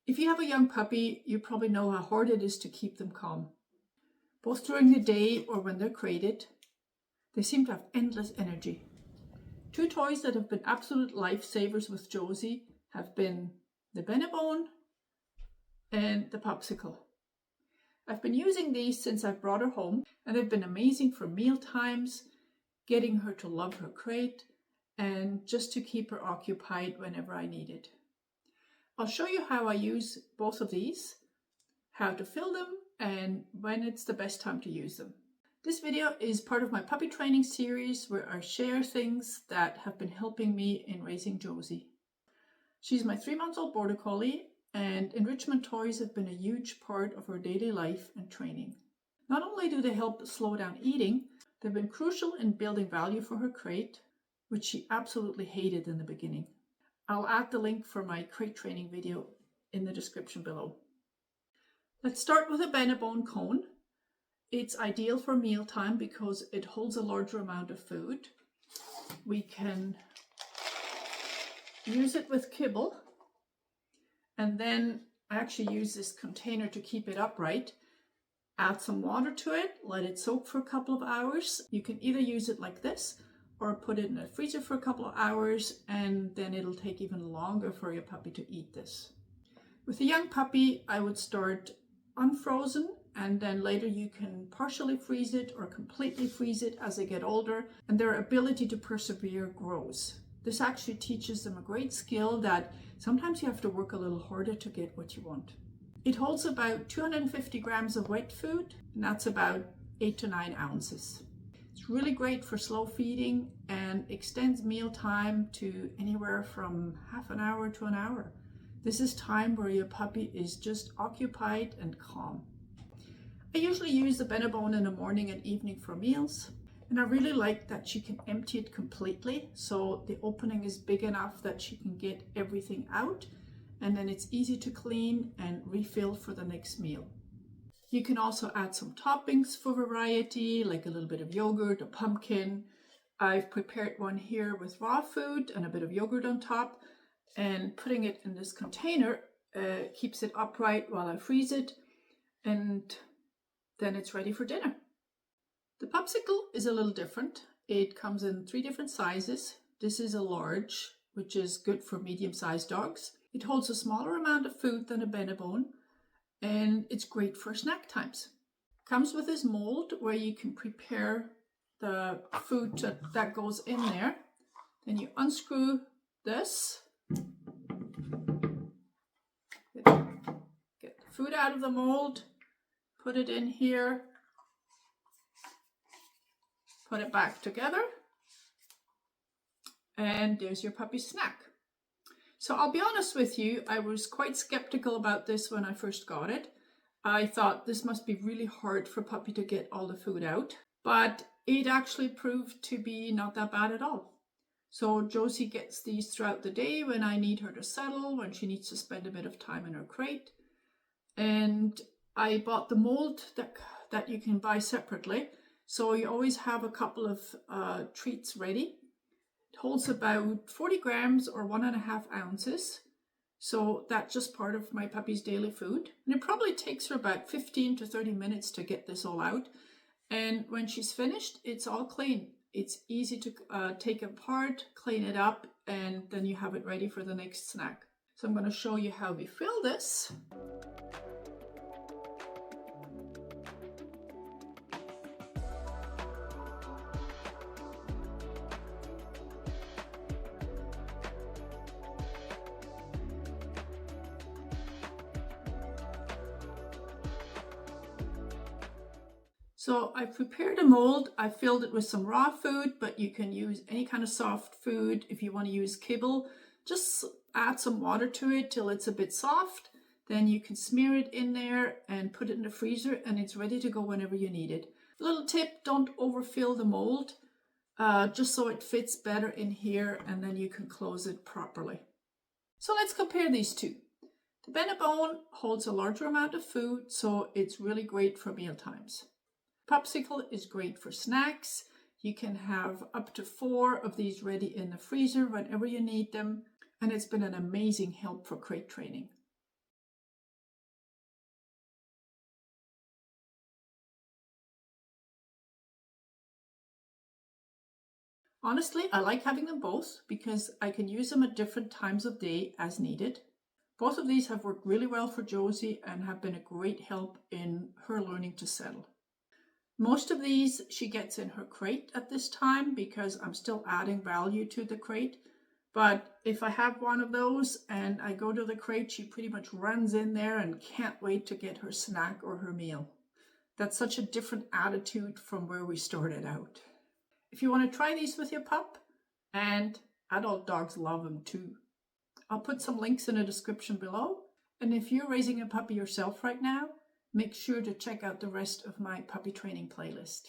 If you have a young puppy, you probably know how hard it is to keep them calm. Both during the day or when they're crated, they seem to have endless energy. Two toys that have been absolute lifesavers with Josie have been the Benebone and the Pupsicle. I've been using these since I've brought her home, and they've been amazing for meal times, getting her to love her crate, and just to keep her occupied whenever I need it. I'll show you how I use both of these, how to fill them, and when it's the best time to use them. This video is part of my puppy training series where I share things that have been helping me in raising Josie. She's my 3-month-old border collie, and enrichment toys have been a huge part of her daily life and training. Not only do they help slow down eating, they've been crucial in building value for her crate, which she absolutely hated in the beginning. I'll add the link for my crate training video in the description below. Let's start with a Benebone cone. It's ideal for mealtime because it holds a larger amount of food. We can use it with kibble, and then I actually use this container to keep it upright. Add some water to it, let it soak for a couple of hours. You can either use it like this or put it in the freezer for a couple of hours, and then it'll take even longer for your puppy to eat this. With a young puppy, I would start unfrozen, and then later you can partially freeze it or completely freeze it as they get older, and their ability to persevere grows. This actually teaches them a great skill that sometimes you have to work a little harder to get what you want. It holds about 250 grams of wet food, and that's about 8 to 9 ounces. It's really great for slow feeding and extends meal time to anywhere from half an hour to an hour. This is time where your puppy is just occupied and calm. I usually use the Benebone in the morning and evening for meals, and I really like that she can empty it completely, so the opening is big enough that she can get everything out, and then it's easy to clean and refill for the next meal. You can also add some toppings for variety, like a little bit of yogurt, a pumpkin. I've prepared one here with raw food and a bit of yogurt on top, and putting it in this container keeps it upright while I freeze it, and then it's ready for dinner. The Pupsicle is a little different. It comes in 3 different sizes. This is a large, which is good for medium-sized dogs. It holds a smaller amount of food than a Benebone, and it's great for snack times. Comes with this mold where you can prepare the food that goes in there. Then you unscrew this, get the food out of the mold, put it in here, put it back together, and there's your puppy's snack. So I'll be honest with you, I was quite skeptical about this when I first got it. I thought this must be really hard for puppy to get all the food out, but it actually proved to be not that bad at all. So Josie gets these throughout the day when I need her to settle, when she needs to spend a bit of time in her crate. And I bought the mold that you can buy separately, so you always have a couple of treats ready. It holds about 40 grams or 1.5 ounces. So that's just part of my puppy's daily food. And it probably takes her about 15 to 30 minutes to get this all out. And when she's finished, it's all clean. It's easy to take apart, clean it up, and then you have it ready for the next snack. So I'm going to show you how we fill this. So I prepared a mold. I filled it with some raw food, but you can use any kind of soft food. If you want to use kibble, just add some water to it till it's a bit soft. Then you can smear it in there and put it in the freezer, and it's ready to go whenever you need it. A little tip, don't overfill the mold, just so it fits better in here, and then you can close it properly. So let's compare these two. The Benebone holds a larger amount of food, so it's really great for meal times. Pupsicle is great for snacks. You can have up to 4 of these ready in the freezer whenever you need them, and it's been an amazing help for crate training. Honestly, I like having them both because I can use them at different times of day as needed. Both of these have worked really well for Josie and have been a great help in her learning to settle. Most of these she gets in her crate at this time because I'm still adding value to the crate. But if I have one of those and I go to the crate, she pretty much runs in there and can't wait to get her snack or her meal. That's such a different attitude from where we started out. If you want to try these with your pup, and adult dogs love them too, I'll put some links in the description below. And if you're raising a puppy yourself right now, make sure to check out the rest of my puppy training playlist.